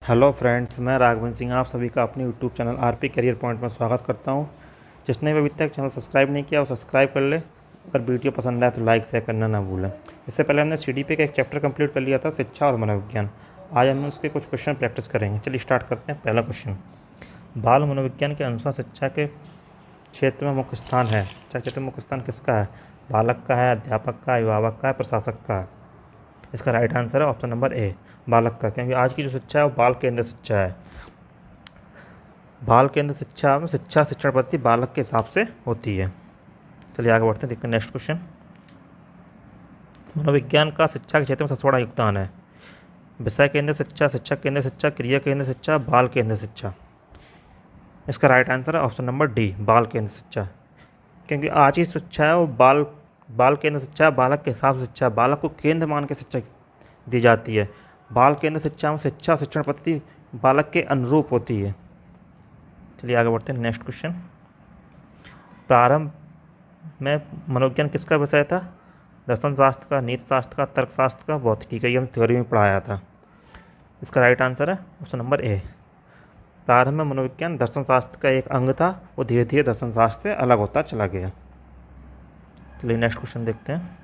Hello friends, मैं राघवन सिंह आप सभी का अपने YouTube channel RP career point में स्वागत करता हूं। जिसने भी अभी तक चैनल सब्सक्राइब नहीं किया वो सब्सक्राइब कर ले। अगर वीडियो पसंद आए तो लाइक शेयर करना ना भूलें। इससे पहले हमने सीडीपी का एक चैप्टर कंप्लीट कर लिया था, शिक्षा और मनोविज्ञान। आज हम उसके कुछ क्वेश्चन प्रैक्टिस करेंगे। चलिए स्टार्ट करते हैं। पहला क्वेश्चन, बाल मनोविज्ञान के अनुसार शिक्षा के क्षेत्र में मुख्य स्थान है। शिक्षा क्षेत्र में मुख्य स्थान किसका है? बालक का है, अध्यापक का, अभिभावक का है, प्रशासक का है? इसका राइट आंसर है ऑप्शन नंबर ए, बालक का। क्योंकि आज की जो शिक्षा है वो बाल केंद्र शिक्षा है। बाल केंद्र शिक्षा में शिक्षण पद्धति बालक के हिसाब से होती है। चलिए आगे बढ़ते हैं, देखते हैं नेक्स्ट क्वेश्चन। मनोविज्ञान का शिक्षा के क्षेत्र में सबसे बड़ा योगदान है। विषय केंद्र शिक्षा, शिक्षक केंद्र शिक्षा, क्रिया केंद्र शिक्षा, बाल केंद्र शिक्षा। इसका राइट आंसर है ऑप्शन नंबर डी, बाल केंद्र शिक्षा। क्योंकि आज की शिक्षा है वो बाल केंद्र शिक्षा, बालक के हिसाब से शिक्षा, बालक को केंद्र मान के शिक्षा दी जाती है। बाल केंद्र शिक्षा में शिक्षा शिक्षण पद्धति बालक के अनुरूप होती है। चलिए आगे बढ़ते हैं, नेक्स्ट क्वेश्चन। प्रारंभ में मनोविज्ञान किसका विषय था? दर्शन शास्त्र का, नीति शास्त्र का, तर्क शास्त्र का, भौतिकी का। ये हम थ्योरी में पढ़ाया था। इसका राइट आंसर है ऑप्शन नंबर ए। प्रारंभ में मनोविज्ञान दर्शन शास्त्र का एक अंग था, वो धीरे धीरे दर्शन शास्त्र से अलग होता चला गया। चलिए नेक्स्ट क्वेश्चन देखते हैं।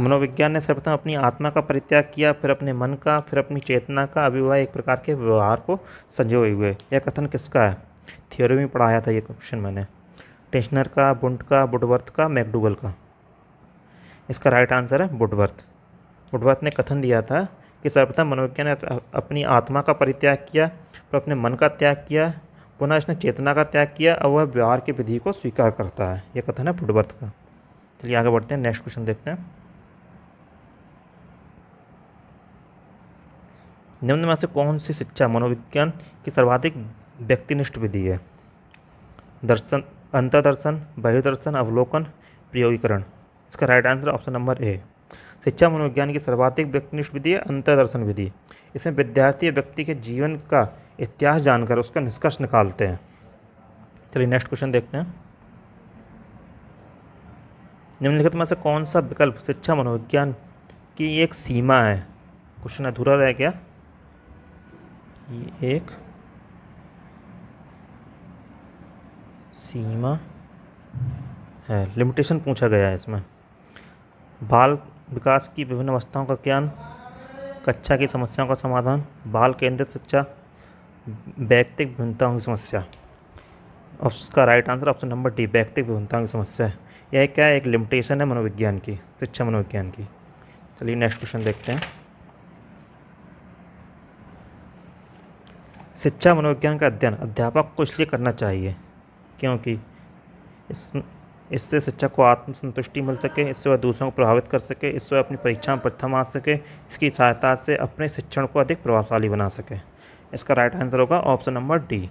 मनोविज्ञान ने सर्वप्रथम अपनी आत्मा का परित्याग किया, फिर अपने मन का, फिर अपनी चेतना का, अभी वह एक प्रकार के व्यवहार को संजोए हुए। यह कथन किसका है? थ्योरी में पढ़ाया था ये क्वेश्चन मैंने। टेस्नर का, बुंट का, वुडवर्थ का, मैकडूगल का। इसका राइट आंसर है वुडवर्थ। वुडवर्थ ने कथन दिया था कि सर्वप्रथम मनोविज्ञान ने अपनी आत्मा का परित्याग किया, फिर अपने मन का त्याग किया, पुनः इसने चेतना का त्याग किया, और वह व्यवहार की विधि को स्वीकार करता है। यह कथन है वुडवर्थ का। चलिए आगे बढ़ते हैं, नेक्स्ट क्वेश्चन देखते हैं। निम्न में से कौन सी शिक्षा मनोविज्ञान की सर्वाधिक व्यक्तिनिष्ठ विधि है? दर्शन, अंतर्दर्शन, बहिर्दर्शन, अवलोकन, प्रयोगीकरण। इसका right answer option number A. शिक्षा मनोविज्ञान की सर्वाधिक व्यक्तिनिष्ठ विधि है अंतर्दर्शन विधि। इसमें विद्यार्थी व्यक्ति के जीवन का इतिहास जानकर उसका निष्कर्ष निकालते हैं। चलिए नेक्स्ट क्वेश्चन देखते हैं। निम्नलिखित में से कौन सा विकल्प शिक्षा मनोविज्ञान की एक सीमा है? क्वेश्चन अधूरा रह गया। ये एक सीमा है, लिमिटेशन पूछा गया है इसमें। बाल विकास की विभिन्न अवस्थाओं का ज्ञान, कक्षा की समस्याओं का समाधान, बाल केंद्रित शिक्षा, व्यक्तिक विभिन्नताओं की समस्या। उसका right answer option number D, व्यक्तिक विभिन्नताओं की समस्या है। यह क्या है? एक लिमिटेशन है मनोविज्ञान की, शिक्षा मनोविज्ञान की। चलिए नेक्स्ट क्वेश्चन देखते हैं। शिक्षा मनोविज्ञान का अध्ययन अध्यापक को इसलिए करना चाहिए क्योंकि इससे शिक्षक को आत्मसंतुष्टि मिल सके, इससे वह दूसरों को प्रभावित कर सके, इससे वह अपनी परीक्षा में प्रथम आ सके, इसकी सहायता से अपने शिक्षण को अधिक प्रभावशाली बना सके। इसका राइट आंसर होगा ऑप्शन नंबर डी।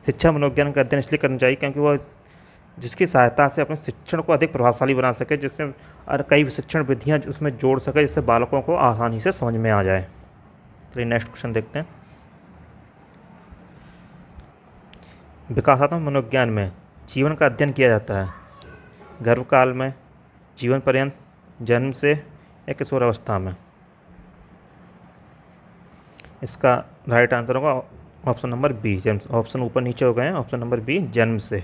शिक्षा मनोविज्ञान का अध्ययन इसलिए करना चाहिए क्योंकि वह जिसकी सहायता से अपने शिक्षण को अधिक प्रभावशाली बना सके, जिससे और कई शिक्षण विधियाँ उसमें जोड़ सके, जिससे बालकों को आसानी से समझ में आ जाए। चलिए नेक्स्ट क्वेश्चन देखते हैं। विकासात्मक मनोविज्ञान में जीवन का अध्ययन किया जाता है गर्भकाल में, जीवन पर्यंत, जन्म से, या किशोर अवस्था में। इसका राइट आंसर होगा ऑप्शन नंबर बी, जन्म। ऑप्शन ऊपर नीचे हो गए हैं, ऑप्शन नंबर बी, जन्म से।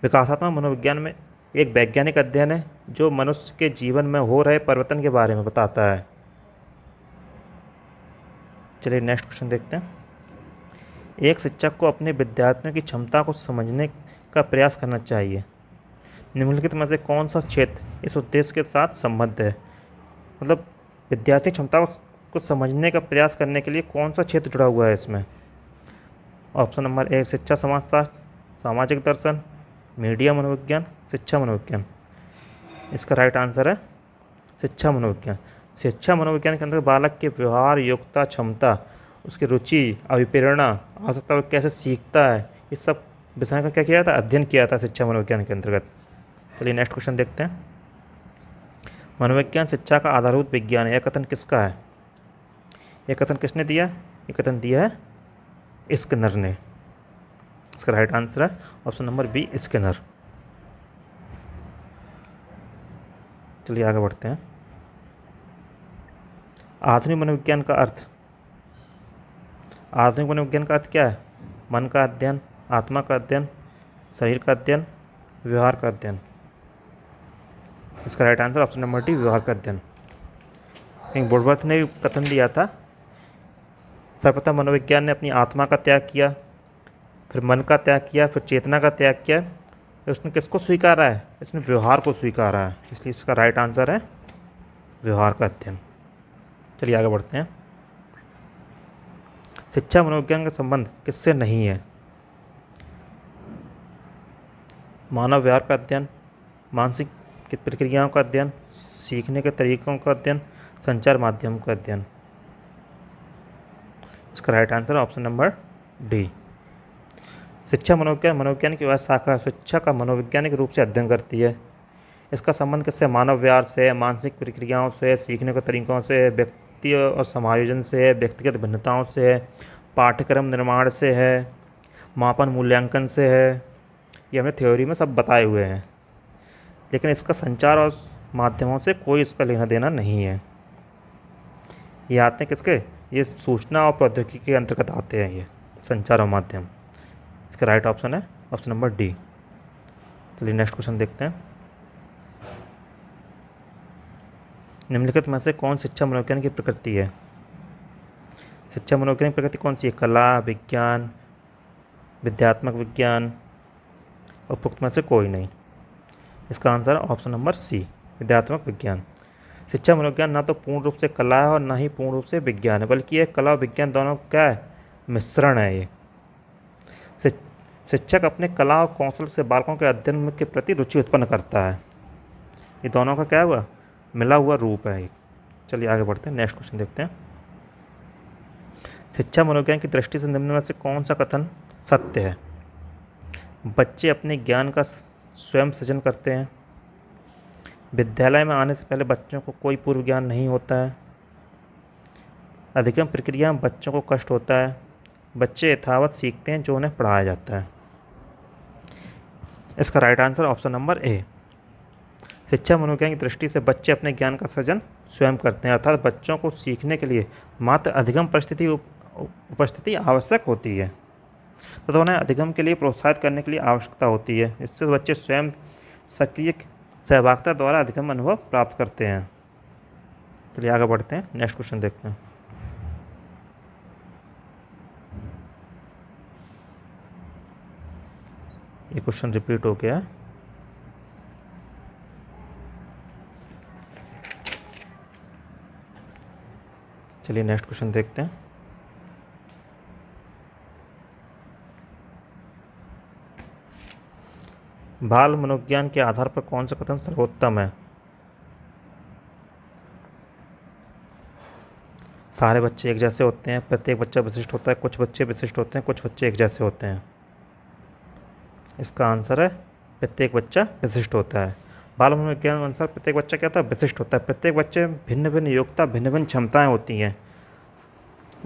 विकासात्मक मनोविज्ञान में एक वैज्ञानिक अध्ययन है जो मनुष्य के जीवन में हो रहे परिवर्तन के बारे में बताता है। चलिए नेक्स्ट क्वेश्चन देखते हैं। एक शिक्षक को अपने विद्यार्थियों की क्षमता को समझने का प्रयास करना चाहिए। निम्नलिखित में से कौन सा क्षेत्र इस उद्देश्य के साथ संबद्ध है? मतलब विद्यार्थी क्षमता को समझने का प्रयास करने के लिए कौन सा क्षेत्र जुड़ा हुआ है इसमें? ऑप्शन नंबर ए, शिक्षा समाजशास्त्र, सामाजिक दर्शन, मीडिया मनोविज्ञान, शिक्षा मनोविज्ञान। इसका राइट आंसर है शिक्षा मनोविज्ञान। शिक्षा मनोविज्ञान के अंदर बालक के व्यवहार, योग्यता, क्षमता, उसकी रुचि, अभिप्रेरणा, आवश्यकता, कैसे सीखता है, इस सब विषय का क्या किया था? अध्ययन किया था शिक्षा मनोविज्ञान के अंतर्गत। चलिए नेक्स्ट क्वेश्चन देखते हैं। मनोविज्ञान शिक्षा का आधारभूत विज्ञान है, यह कथन किसका है? यह कथन किसने दिया? यह कथन दिया है स्किनर ने। इसका राइट आंसर है ऑप्शन नंबर बी, स्किनर। चलिए आगे बढ़ते हैं। आधुनिक मनोविज्ञान का अर्थ। आधुनिक मनोविज्ञान का अर्थ क्या है? मन का अध्ययन, आत्मा का अध्ययन, शरीर का अध्ययन, व्यवहार का अध्ययन। इसका right answer option number D, व्यवहार का अध्ययन। किंग वुडवर्थ ने भी कथन दिया था, सर्वप्रथम मनोविज्ञान ने अपनी आत्मा का त्याग किया, फिर मन का त्याग किया, फिर चेतना का त्याग किया। उसने किसको स्वीकारा है? इसने व्यवहार को स्वीकारा है, इसलिए इसका राइट आंसर है व्यवहार का अध्ययन। चलिए आगे बढ़ते हैं। शिक्षा मनोविज्ञान का संबंध किससे नहीं है? मानव व्यवहार का अध्ययन, मानसिक प्रक्रियाओं का अध्ययन, सीखने के तरीकों का अध्ययन, संचार माध्यम का अध्ययन। इसका right answer option number D. शिक्षा मनोविज्ञान मनोविज्ञान की वह शाखा शिक्षा का मनोवैज्ञानिक रूप से अध्ययन करती है। इसका संबंध किससे? मानव व्यवहार से, मानसिक प्रक्रियाओं से, सीखने के तरीकों से, व्यक्ति और समायोजन से है, व्यक्तिगत भिन्नताओं से है, पाठ्यक्रम निर्माण से है, मापन मूल्यांकन से है। ये हमने थ्योरी में सब बताए हुए हैं, लेकिन इसका संचार और माध्यमों से कोई इसका लेना देना नहीं है। ये आते हैं किसके? ये सूचना और प्रौद्योगिकी के अंतर्गत आते हैं, ये संचार और माध्यम। इसका राइट ऑप्शन है ऑप्शन नंबर डी। चलिए नेक्स्ट क्वेश्चन देखते हैं। निम्नलिखित में से कौन शिक्षा मनोविज्ञान की प्रकृति है? शिक्षा मनोविज्ञान की प्रकृति कौन सी है? कला, विज्ञान, विद्यात्मक विज्ञान, उपयुक्त में से कोई नहीं। इसका आंसर ऑप्शन नंबर सी, विद्यात्मक विज्ञान। शिक्षा मनोविज्ञान ना तो पूर्ण रूप से कला है और ना ही पूर्ण रूप से विज्ञान है, बल्कि ये कला और विज्ञान दोनों क्या है? मिश्रण है। ये शिक्षक अपने कला और कौशल से बालकों के अध्ययन के प्रति रुचि उत्पन्न करता है। ये दोनों का क्या हुआ? मिला हुआ रूप है। चलिए आगे बढ़ते हैं, नेक्स्ट क्वेश्चन देखते हैं। शिक्षा मनोविज्ञान की दृष्टि से निम्न में से कौन सा कथन सत्य है? बच्चे अपने ज्ञान का स्वयं सृजन करते हैं। विद्यालय में आने से पहले बच्चों को कोई पूर्व ज्ञान नहीं होता है। अधिगम प्रक्रिया में बच्चों को कष्ट होता है। बच्चे यथावत सीखते हैं जो उन्हें पढ़ाया जाता है। इसका right answer option number A. शिक्षा मनोविज्ञान की दृष्टि से बच्चे अपने ज्ञान का सृजन स्वयं करते हैं, अर्थात बच्चों को सीखने के लिए मात्र अधिगम उपस्थिति आवश्यक होती है, तो उन्हें अधिगम के लिए प्रोत्साहित करने के लिए आवश्यकता होती है। इससे बच्चे स्वयं सक्रिय सहभागिता द्वारा अधिगम अनुभव प्राप्त करते हैं। चलिए आगे बढ़ते हैं, नेक्स्ट क्वेश्चन देखते हैं। ये क्वेश्चन रिपीट हो गया है। चलिए नेक्स्ट क्वेश्चन देखते हैं। बाल मनोविज्ञान के आधार पर कौन सा कथन सर्वोत्तम है? सारे बच्चे एक जैसे होते हैं, प्रत्येक बच्चा विशिष्ट होता है, कुछ बच्चे विशिष्ट होते हैं, कुछ बच्चे एक जैसे होते हैं। इसका आंसर है प्रत्येक बच्चा विशिष्ट होता है। बाल मनोविज्ञान के अनुसार प्रत्येक बच्चा क्या होता है? विशिष्ट होता है। प्रत्येक बच्चे भिन्न भिन्न योग्यता, भिन्न भिन्न क्षमताएँ होती हैं।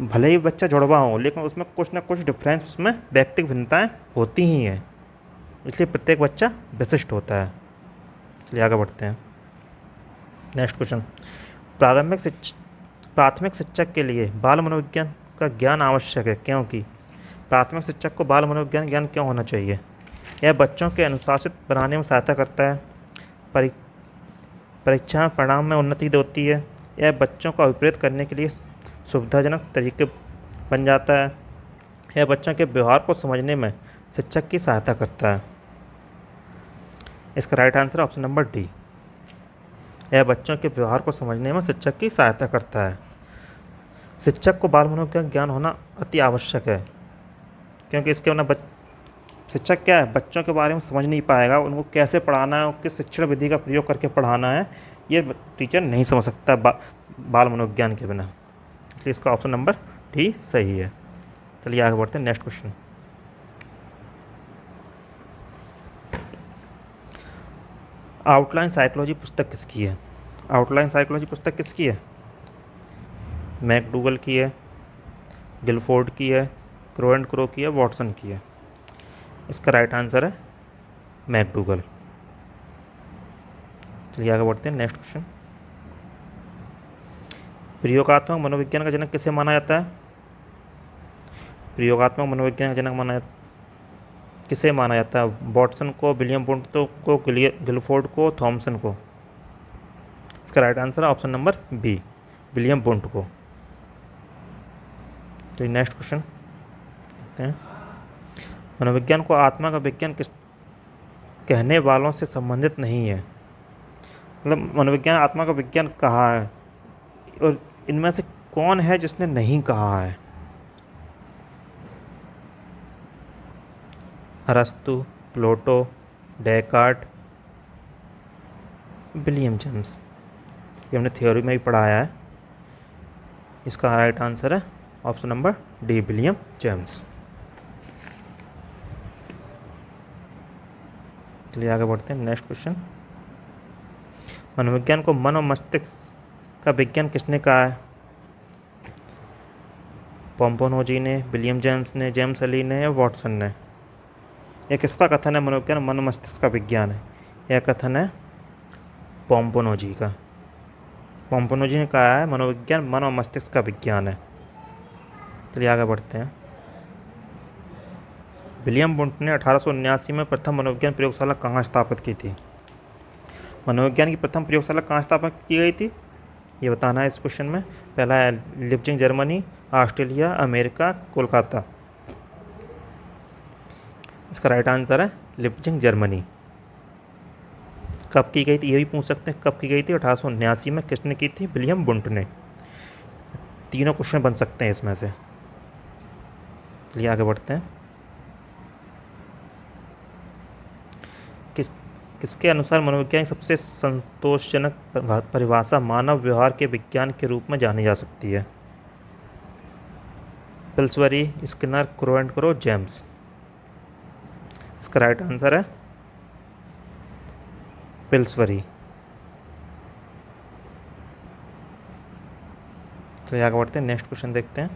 भले ही बच्चा जुड़वा हो, लेकिन उसमें कुछ ना कुछ डिफरेंस, उसमें व्यक्तिगत भिन्नताएँ होती ही हैं, इसलिए प्रत्येक बच्चा विशिष्ट होता है। चलिए आगे बढ़ते हैं, नेक्स्ट क्वेश्चन। प्राथमिक शिक्षक के लिए बाल मनोविज्ञान का ज्ञान आवश्यक है, क्योंकि प्राथमिक शिक्षक को बाल मनोविज्ञान ज्ञान क्यों होना चाहिए? यह बच्चों के अनुशासित बनाने में सहायता करता है, परीक्षा परिणाम में उन्नति होती है, यह बच्चों को अभिप्रेत करने के लिए सुविधाजनक तरीके बन जाता है, यह बच्चों के व्यवहार को समझने में शिक्षक की सहायता करता है। इसका right answer option number D. यह बच्चों के व्यवहार को समझने में शिक्षक की सहायता करता है। शिक्षक को बाल मनोविज्ञान ज्ञान होना अति आवश्यक है, क्योंकि इसके बिना शिक्षक क्या है? बच्चों के बारे में समझ नहीं पाएगा, उनको कैसे पढ़ाना है, उनकी शिक्षण विधि का प्रयोग करके पढ़ाना है, ये टीचर नहीं समझ सकता बाल मनोविज्ञान के बिना। इसलिए इसका ऑप्शन नंबर डी सही है। चलिए आगे बढ़ते हैं, नेक्स्ट क्वेश्चन। आउटलाइन साइकोलॉजी पुस्तक किसकी है? आउटलाइन साइकोलॉजी पुस्तक किसकी है? मैकडूगल की है, गिलफोर्ड की है, क्रो एंड क्रो की है, वॉटसन की है। इसका राइट आंसर है मैकडूगल। चलिए आगे बढ़ते हैं। नेक्स्ट क्वेश्चन, प्रयोगात्मक मनोविज्ञान का जनक किसे माना जाता है? प्रयोगात्मक मनोविज्ञान का जनक किसे माना जाता है? वॉटसन को, विलियम वुंट को, गिलफोर्ड को, थॉमसन को? इसका राइट आंसर है option number B, William Wundt को। तो नेक्स्ट क्वेश्चन देखते हैं, मनोविज्ञान को आत्मा का विज्ञान किस कहने वालों से संबंधित नहीं है। मतलब मनोविज्ञान आत्मा का विज्ञान कहा है, और इनमें से कौन है जिसने नहीं कहा है? अरस्तु, प्लेटो, डेकार्ट, विलियम जेम्स। ये हमने थ्योरी में ही पढ़ाया है। इसका राइट आंसर है option number D, William James. चलिए आगे बढ़ते हैं। नेक्स्ट क्वेश्चन, मनोविज्ञान को मन और मस्तिष्क का विज्ञान किसने कहा है? पोम्पोनोजी ने, विलियम जेम्स ने, जेम्स अली ने या वॉटसन ने? यह किसका कथन है? मनोविज्ञान मन और मस्तिष्क का विज्ञान है। यह कथन है पोम्पोनोजी का। पोम्पोनोजी ने कहा है मनोविज्ञान मन और मस्तिष्क का विज्ञान है। चलिए आगे बढ़ते हैं। विलियम वुंट ने 1879 में प्रथम मनोविज्ञान प्रयोगशाला कहाँ स्थापित की थी? मनोविज्ञान की प्रथम प्रयोगशाला कहाँ स्थापित की गई थी, ये बताना है इस क्वेश्चन में। पहला है लिप्जिंग जर्मनी, ऑस्ट्रेलिया, अमेरिका, कोलकाता। इसका राइट आंसर है लिप्जिंग जर्मनी। कब की गई थी, ये भी पूछ सकते हैं, कब की गई थी? 1879 में। किसने की थी? विलियम वुंट ने। तीनों क्वेश्चन बन सकते हैं इसमें से। चलिए आगे बढ़ते हैं। किसके अनुसार मनोविज्ञान की सबसे संतोषजनक परिभाषा मानव व्यवहार के विज्ञान के रूप में जानी जा सकती है? पिल्सबरी, स्किनर, क्रोवेंटरो, जेम्स। इसका राइट आंसर है पिल्सबरी। तो आगे बढ़ते हैं। नेक्स्ट क्वेश्चन देखते हैं,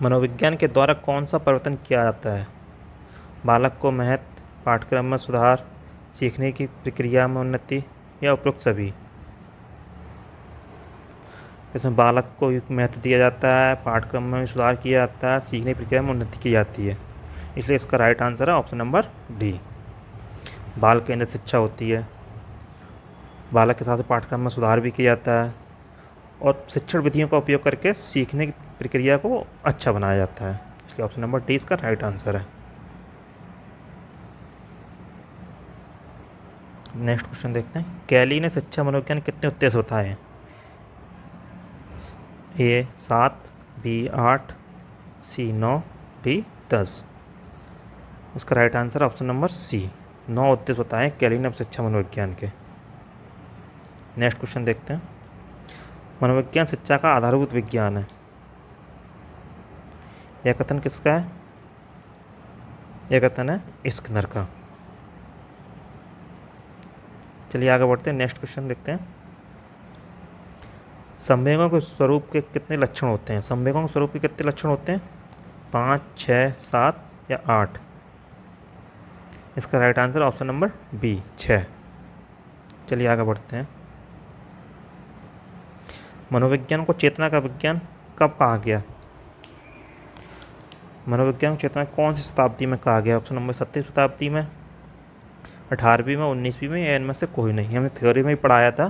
मनोविज्ञान के द्वारा कौन सा परिवर्तन किया जाता है? बालक को महत्व, पाठ्यक्रम में सुधार, सीखने की प्रक्रिया में उन्नति या उपरोक्त सभी? इसमें बालक को महत्व दिया जाता है, पाठ्यक्रम में सुधार किया जाता है, सीखने की प्रक्रिया में उन्नति की जाती है। इसलिए इसका राइट आंसर है ऑप्शन नंबर डी, बाल केंद्रित शिक्षा होती है। बालक के साथ पाठ्यक्रम में सुधार भी किया जाता है और शिक्षण विधियों का उपयोग करके सीखने की प्रक्रिया को अच्छा बनाया जाता है। इसलिए ऑप्शन नंबर डी इसका राइट आंसर है। नेक्स्ट क्वेश्चन देखते हैं, कैली ने शिक्षा मनोविज्ञान कितने उद्देश्य बताए हैं? A 7, B 8, C 9, D 10। इसका right answer option number C, 9 उद्देश्य बताए कैली ने शिक्षा मनोविज्ञान के। नेक्स्ट क्वेश्चन देखते हैं, मनोविज्ञान शिक्षा का आधारभूत विज्ञान है। यह कथन किसका है? यह कथन है स्किनर का। चलिए आगे बढ़ते हैं। नेक्स्ट क्वेश्चन देखते हैं, संवेगों के स्वरूप के कितने लक्षण होते हैं? संवेगों के स्वरूप के कितने लक्षण होते हैं? 5, 6, 7 या 8? इसका right answer option number B, 6। चलिए आगे बढ़ते हैं, मनोविज्ञान को चेतना का विज्ञान कब कहा गया? मनोविज्ञान को चेतना कौन सी शताब्दी में कहा गया? ऑप्शन नंबर 17वीं शताब्दी में, 18वीं में, 19वीं में, या इनमें से कोई नहीं। हमने थ्योरी में ही पढ़ाया था।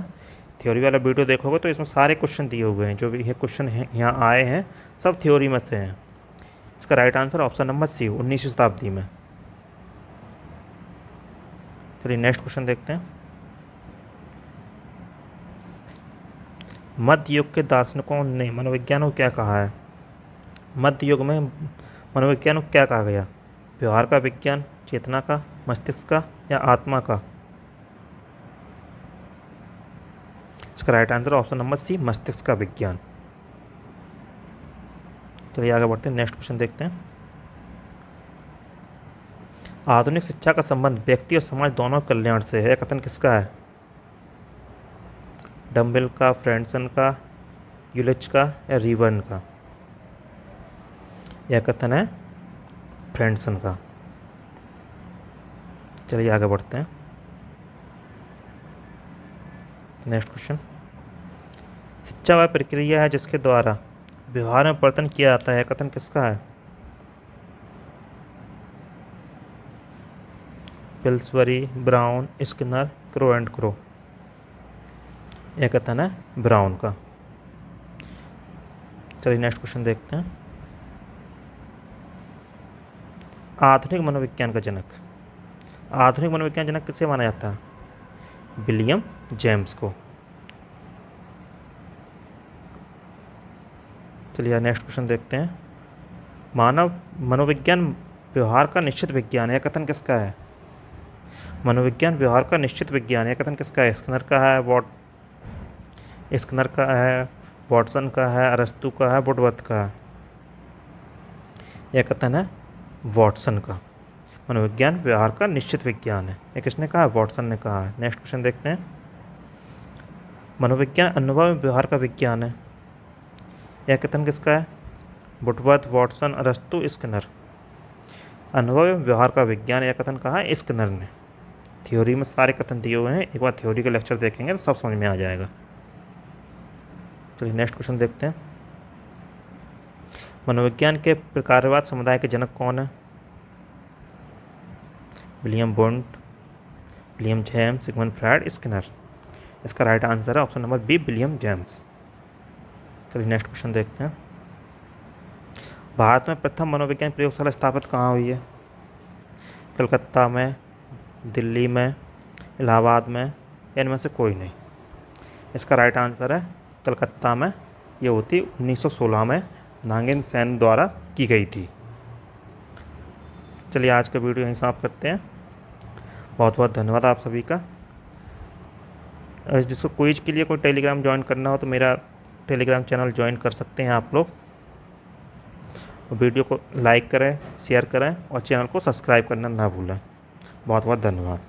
थ्योरी वाला वीडियो देखोगे तो इसमें सारे क्वेश्चन दिए हुए हैं, जो भी ये क्वेश्चन यहाँ आए हैं सब थ्योरी में से हैं। इसका right answer option number C, 19वीं शताब्दी में। चलिए नेक्स्ट क्वेश्चन देखते हैं, मध्य युग के दार्शनिकों ने मनोविज्ञान को क्या कहा है? मध्य युग में मनोविज्ञान को क्या कहा गया? व्यवहार का विज्ञान, चेतना का, मस्तिष्क का या आत्मा का? इसका right answer option number C, मस्तिष्क का विज्ञान। चलिए आगे बढ़ते हैं। नेक्स्ट क्वेश्चन देखते हैं, आधुनिक शिक्षा का संबंध व्यक्ति और समाज दोनों कल्याण से है। कथन किसका है? डम्बेल का, फ्रेंडसन का, यूलिच का या रीबर्न का? यह कथन है फ्रेंडसन का। चलिए आगे बढ़ते हैं, नेक्स्ट क्वेश्चन, शिक्षा वह प्रक्रिया है जिसके द्वारा व्यवहार में परिवर्तन किया जाता है, कथन किसका है? Pillsbury, brown, Skinner, crow and crow. यह कथन है ब्राउन का। चलिए नेक्स्ट क्वेश्चन देखते हैं। आधुनिक मनोविज्ञान का जनक, आधुनिक मनोविज्ञान जनक किसे माना जाता है? विलियम जेम्स को। चलिए नेक्स्ट क्वेश्चन देखते हैं। मानव मनोविज्ञान व्यवहार का निश्चित विज्ञान है, कथन किसका है? मनोविज्ञान व्यवहार का निश्चित विज्ञान है, कथन किसका है? स्किनर का है, स्किनर का है, वॉटसन का है, अरस्तु का है, वुडवर्थ का है? यह कथन है वॉटसन का। मनोविज्ञान व्यवहार का निश्चित विज्ञान है, ये किसने कहा? वॉटसन ने कहा है। नेक्स्ट क्वेश्चन देखते हैं। मनोविज्ञान अनुभव एवं व्यवहार का विज्ञान है, यह कथन किसका है? वुडवर्थ, वॉटसन, अरस्तु, स्किनर। अनुभव एवं व्यवहार का विज्ञान, यह कथन कहा है स्किनर ने। थ्योरी में सारे कथन दिए हुए हैं, एक बार थ्योरी का लेक्चर देखेंगे तो सब समझ में आ जाएगा। चलिए नेक्स्ट क्वेश्चन देखते हैं। मनोविज्ञान के प्रकारवाद समुदाय के जनक कौन है? William Wundt, William James, Sigmund Freud, Skinner. इसका राइट आंसर है option number B, William James. चलिए नेक्स्ट क्वेश्चन देखते हैं। भारत में प्रथम मनोविज्ञान प्रयोगशाला स्थापित कहाँ हुई है? कलकत्ता में, दिल्ली में, इलाहाबाद में, इनमें से कोई नहीं। इसका राइट आंसर है कलकत्ता में। ये होती 1916 में नागेंद्र सेन द्वारा की गई थी। चलिए आज का वीडियो यहीं समाप्त करते हैं। बहुत बहुत धन्यवाद आप सभी का। जिसको क्विज के लिए कोई टेलीग्राम ज्वाइन करना हो तो मेरा टेलीग्राम चैनल ज्वाइन कर सकते हैं आप लोग। वीडियो को लाइक करें, शेयर करें और चैनल को सब्सक्राइब करना ना भूलें। बहुत बहुत धन्यवाद।